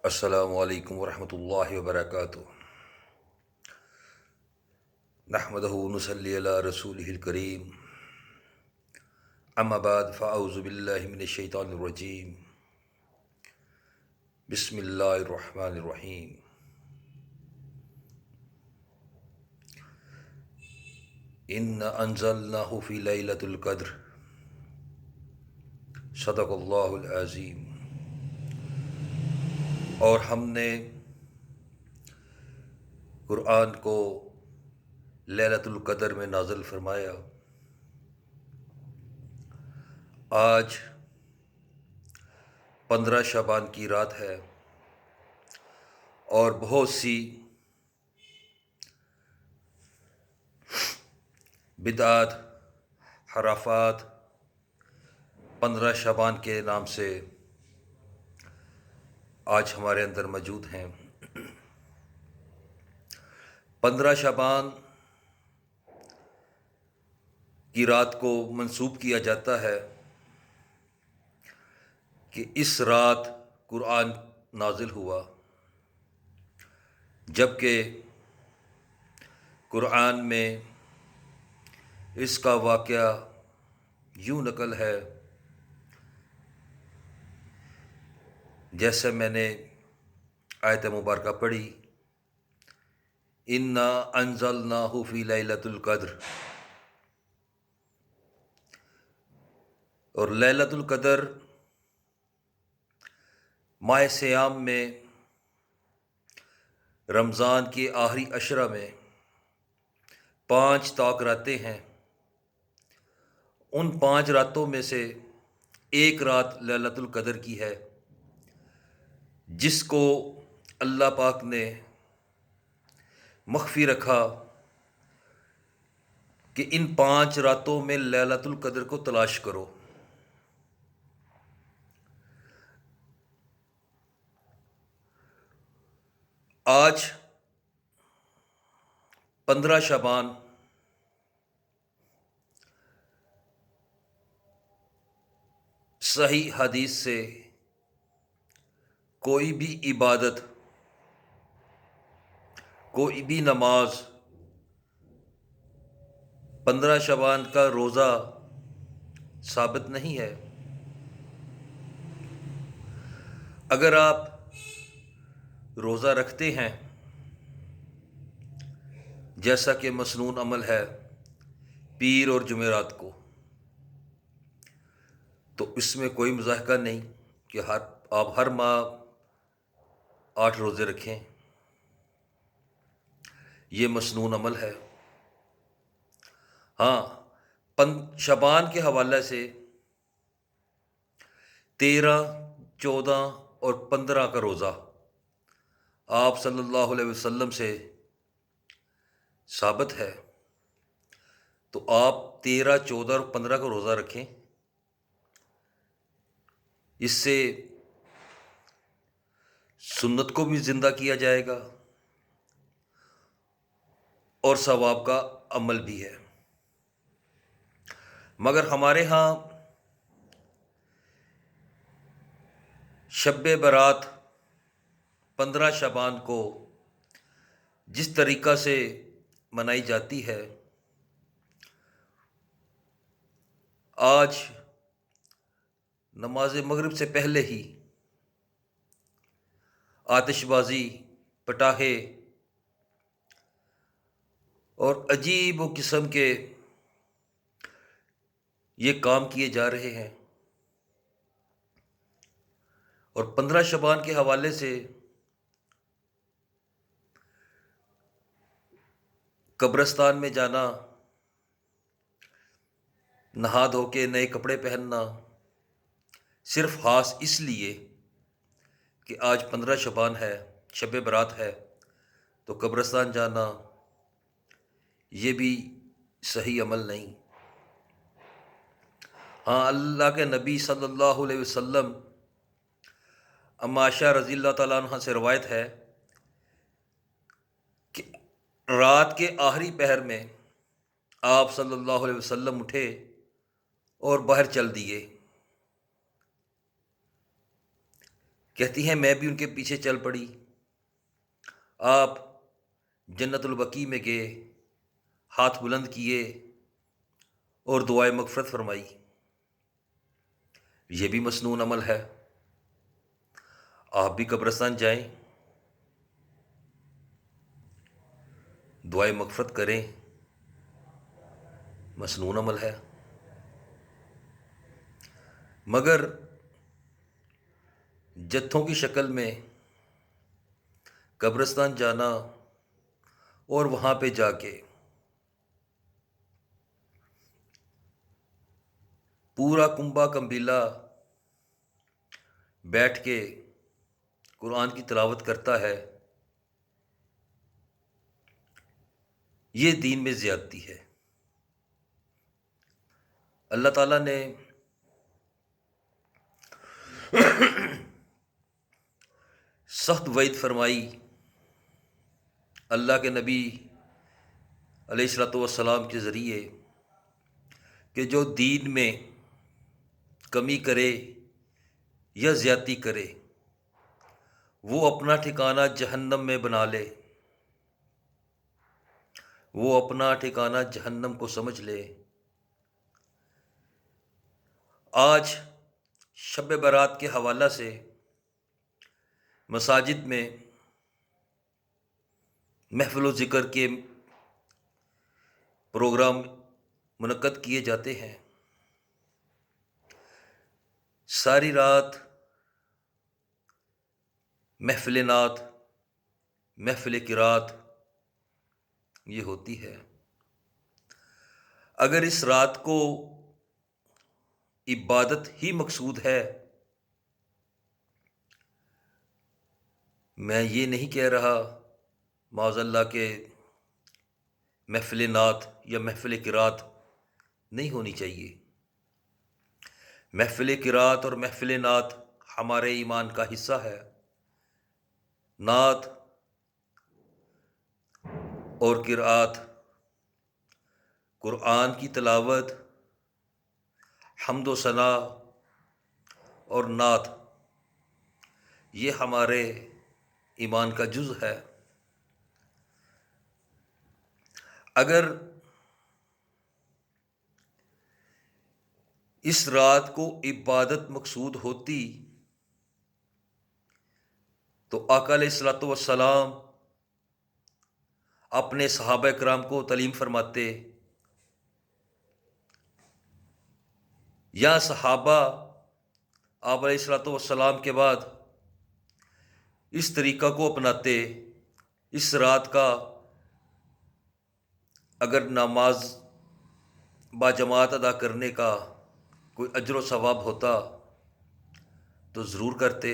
السلام علیکم ورحمۃ اللہ وبرکاتہ۔ نحمدہ ونصلی علی رسولہ الکریم، اما بعد فاعوذ باللہ من الشیطان الرجیم، بسم اللہ الرحمن الرحیم۔ انا انزلناہ فی لیلۃ القدر، صدق اللہ العظیم۔ اور ہم نے قرآن کو لیلۃ القدر میں نازل فرمایا۔ آج 15 شعبان کی رات ہے اور بہت سی بدعات، خرافات 15 شعبان کے نام سے آج ہمارے اندر موجود ہیں۔ 15 شعبان کی رات کو منسوب کیا جاتا ہے کہ اس رات قرآن نازل ہوا، جبکہ قرآن میں اس کا واقعہ یوں نقل ہے جیسے میں نے آیت مبارکہ پڑھی، انا انزلناہ فی لیلۃ القدر۔ اور لیلۃ القدر ماہ صیام میں رمضان کے آخری عشرہ میں 5 طاق راتیں ہیں۔ ان 5 راتوں میں سے ایک رات لیلۃ القدر کی ہے، جس کو اللہ پاک نے مخفی رکھا کہ ان 5 راتوں میں لیلۃ القدر کو تلاش کرو۔ آج 15 شعبان صحیح حدیث سے کوئی بھی عبادت، کوئی بھی نماز 15 شعبان کا روزہ ثابت نہیں ہے۔ اگر آپ روزہ رکھتے ہیں جیسا کہ مسنون عمل ہے پیر اور جمعرات کو، تو اس میں کوئی مضاحکہ نہیں کہ آپ ہر ماہ 8 روزے رکھیں، یہ مسنون عمل ہے۔ ہاں، شعبان کے حوالے سے 13، 14 اور 15 کا روزہ آپ صلی اللہ علیہ وسلم سے ثابت ہے، تو آپ 13، 14 اور 15 کا روزہ رکھیں۔ اس سے سنت کو بھی زندہ کیا جائے گا اور ثواب کا عمل بھی ہے۔ مگر ہمارے ہاں شب برات 15 شعبان کو جس طریقہ سے منائی جاتی ہے، آج نماز مغرب سے پہلے ہی آتش بازی، پٹاخے اور عجیب و قسم کے یہ کام کیے جا رہے ہیں۔ اور 15 شعبان کے حوالے سے قبرستان میں جانا، نہا دھو کے نئے کپڑے پہننا، صرف خاص اس لیے کہ آج 15 شعبان ہے، شب برات ہے، تو قبرستان جانا یہ بھی صحیح عمل نہیں۔ ہاں، اللہ کے نبی صلی اللہ علیہ وسلم، اما عائشہ رضی اللہ تعالیٰ عنہ سے روایت ہے کہ رات کے آخری پہر میں آپ صلی اللہ علیہ وسلم اٹھے اور باہر چل دیے۔ کہتی ہیں میں بھی ان کے پیچھے چل پڑی۔ آپ جنت البقیع میں گئے، ہاتھ بلند کیے اور دعائے مغفرت فرمائی۔ یہ بھی مسنون عمل ہے۔ آپ بھی قبرستان جائیں، دعائے مغفرت کریں، مسنون عمل ہے۔ مگر جتھوں کی شکل میں قبرستان جانا اور وہاں پہ جا کے پورا کنبا کمبیلا بیٹھ کے قرآن کی تلاوت کرتا ہے، یہ دین میں زیادتی ہے۔ اللہ تعالیٰ نے سخت وعید فرمائی اللہ کے نبی علیہ الصلوۃ والسلام کے ذریعے کہ جو دین میں کمی کرے یا زیادتی کرے وہ اپنا ٹھکانہ جہنم میں بنا لے، وہ اپنا ٹھکانہ جہنم کو سمجھ لے۔ آج شب برات کے حوالہ سے مساجد میں محفل و ذکر کے پروگرام منعقد کیے جاتے ہیں۔ ساری رات محفل نعت، محفل قرات یہ ہوتی ہے۔ اگر اس رات کو عبادت ہی مقصود ہے، میں یہ نہیں کہہ رہا معاذ اللہ کہ محفل نعت یا محفل قرات نہیں ہونی چاہیے۔ محفل قرات اور محفل نعت ہمارے ایمان کا حصہ ہے۔ نعت اور قرات، قرآن کی تلاوت، حمد و ثنا اور نعت یہ ہمارے ایمان کا جز ہے۔ اگر اس رات کو عبادت مقصود ہوتی تو آقا علیہ الصلوۃ والسلام اپنے صحابہ کرام کو تعلیم فرماتے، یا صحابہ آپ علیہ الصلوۃ والسلام کے بعد اس طریقہ کو اپناتے۔ اس رات کا اگر نماز باجماعت ادا کرنے کا کوئی اجر و ثواب ہوتا تو ضرور کرتے۔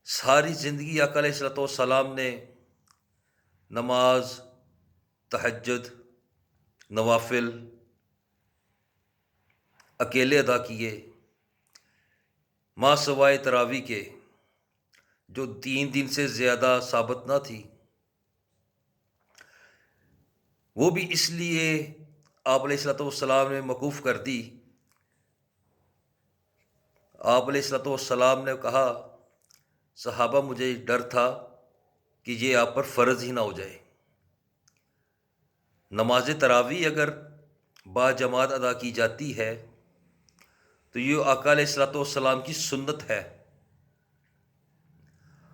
ساری زندگی آقا علیہ الصلوۃ والسلام نے نماز، تہجد، نوافل اکیلے ادا کیے، ماں سوائے تراویح کے جو 3 دن سے زیادہ ثابت نہ تھی۔ وہ بھی اس لیے آپ علیہ الصلوۃ والسلام نے موقوف کر دی۔ آپ علیہ الصلوۃ والسلام نے کہا صحابہ مجھے ڈر تھا کہ یہ آپ پر فرض ہی نہ ہو جائے۔ نماز تراویح اگر با جماعت ادا کی جاتی ہے تو یہ آقا علیہ الصلوۃ والسلام کی سنت ہے۔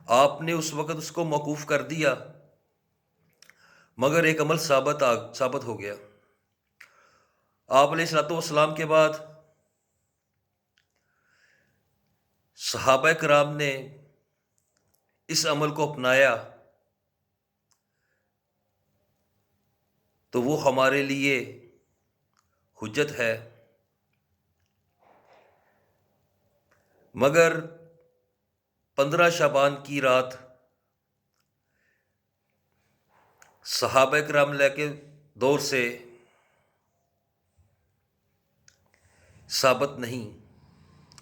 آپ نے اس وقت اس کو موقوف کر دیا، مگر ایک عمل ثابت ہو گیا۔ آپ علیہ الصلوۃ والسلام کے بعد صحابہ کرام نے اس عمل کو اپنایا تو وہ ہمارے لیے حجت ہے۔ مگر 15 شعبان کی رات صحابہ کرام لے کے دور سے ثابت نہیں،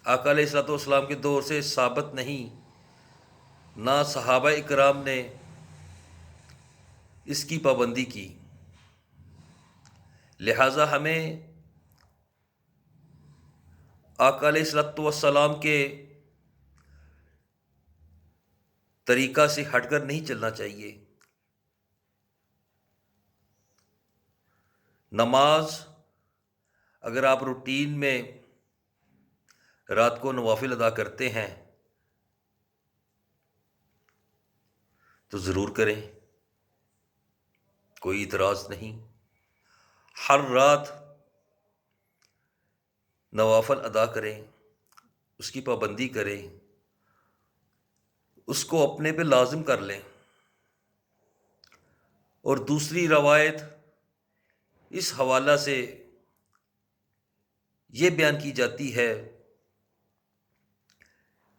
آقا علیہ الصلوۃ والسلام کے دور سے ثابت نہیں، نہ صحابہ اکرام نے اس کی پابندی کی۔ لہٰذا ہمیں آقا علیہ الصلوۃ والسلام کے طریقہ سے ہٹ کر نہیں چلنا چاہیے۔ نماز اگر آپ روٹین میں رات کو نوافل ادا کرتے ہیں تو ضرور کریں، کوئی اعتراض نہیں۔ ہر رات نوافل ادا کریں، اس کی پابندی کریں، اس کو اپنے پہ لازم کر لیں۔ اور دوسری روایت اس حوالہ سے یہ بیان کی جاتی ہے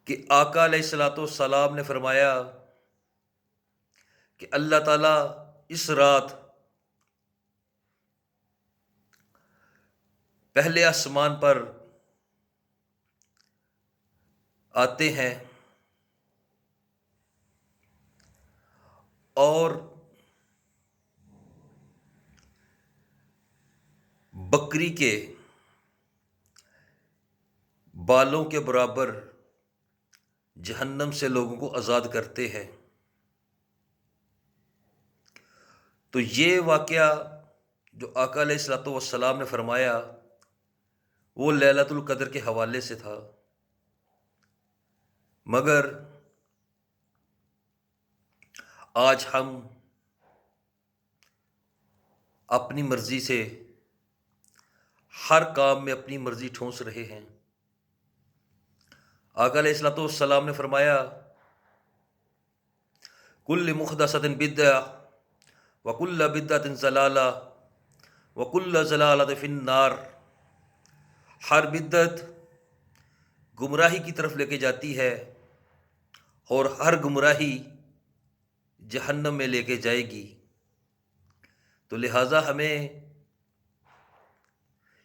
کہ آقا علیہ الصلوۃ والسلام نے فرمایا کہ اللہ تعالیٰ اس رات پہلے آسمان پر آتے ہیں اور بکری کے بالوں کے برابر جہنم سے لوگوں کو آزاد کرتے ہیں۔ تو یہ واقعہ جو آقا علیہ الصلوۃ والسلام نے فرمایا وہ لیلۃ القدر کے حوالے سے تھا، مگر آج ہم اپنی مرضی سے ہر کام میں اپنی مرضی ٹھونس رہے ہیں۔ آقا علیہ الصلوۃ والسلام نے فرمایا کل محدثۃ بدعہ وکل بدعۃ ضلالہ وکل ضلالۃ فی النار، ہر بدعت گمراہی کی طرف لے کے جاتی ہے اور ہر گمراہی جہنم میں لے کے جائے گی۔ تو لہٰذا ہمیں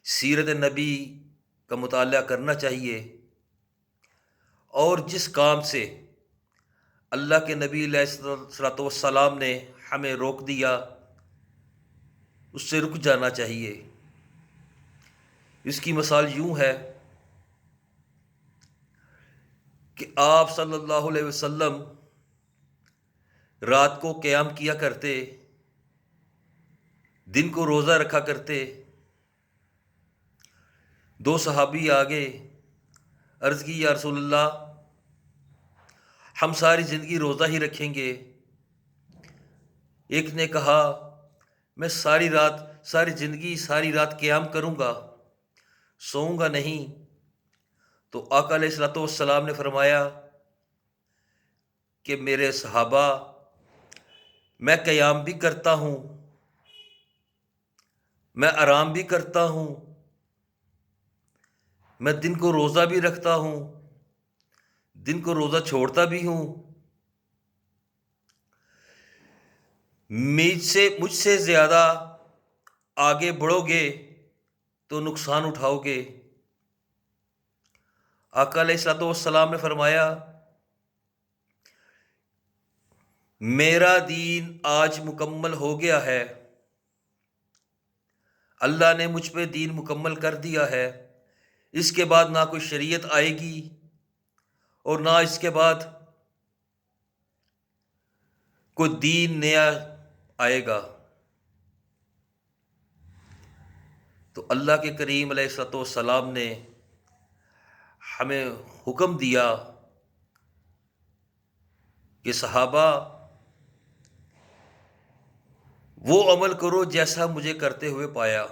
سیرت نبی کا مطالعہ کرنا چاہیے، اور جس کام سے اللہ کے نبی علیہ الصلوۃ والسلام نے ہمیں روک دیا اس سے رک جانا چاہیے۔ اس کی مثال یوں ہے کہ آپ صلی اللہ علیہ وسلم رات کو قیام کیا کرتے، دن کو روزہ رکھا کرتے۔ دو صحابی آگے عرض کی یا رسول اللہ ہم ساری زندگی روزہ ہی رکھیں گے۔ ایک نے کہا میں ساری زندگی ساری رات قیام کروں گا، سوؤں گا نہیں۔ تو آقا علیہ الصلوۃ والسلام نے فرمایا کہ میرے صحابہ میں قیام بھی کرتا ہوں، میں آرام بھی کرتا ہوں، میں دن کو روزہ بھی رکھتا ہوں، دن کو روزہ چھوڑتا بھی ہوں۔ مجھ سے زیادہ آگے بڑھو گے تو نقصان اٹھاؤ گے۔ آقا علیہ الصلوۃ والسلام نے فرمایا میرا دین آج مکمل ہو گیا ہے، اللہ نے مجھ پہ دین مکمل کر دیا ہے، اس کے بعد نہ کوئی شریعت آئے گی اور نہ اس کے بعد کوئی دین نیا آئے گا۔ تو اللہ کے کریم علیہ الصلوۃ والسلام نے ہمیں حکم دیا کہ صحابہ وہ عمل کرو جیسا مجھے کرتے ہوئے پایا۔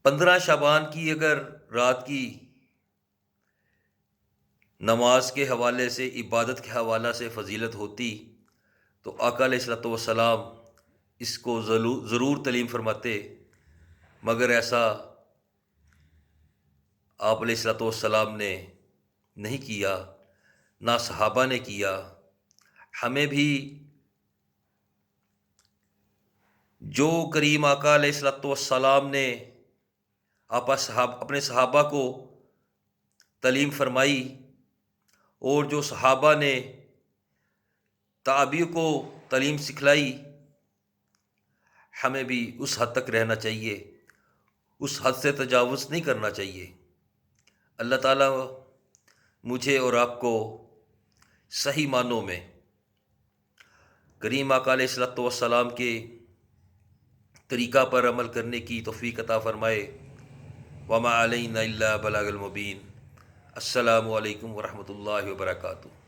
15 شعبان کی اگر رات کی نماز کے حوالے سے، عبادت کے حوالے سے فضیلت ہوتی تو آقا علیہ الصلوۃ والسلام اس کو ضرور تعلیم فرماتے، مگر ایسا آپ علیہ الصلوۃ والسلام نے نہیں کیا، نہ صحابہ نے کیا۔ ہمیں بھی جو کریم آقا علیہ الصلوۃ والسلام نے اپنے صحابہ کو تعلیم فرمائی اور جو صحابہ نے تابعین کو تعلیم سکھلائی، ہمیں بھی اس حد تک رہنا چاہیے، اس حد سے تجاوز نہیں کرنا چاہیے۔ اللہ تعالیٰ مجھے اور آپ کو صحیح معنوں میں کریم آقا علیہ الصلوۃ والسلام کے طریقہ پر عمل کرنے کی توفیق عطا فرمائے۔ وما علینا الا بلاغ المبین۔ السلام علیکم ورحمۃ اللہ وبرکاتہ۔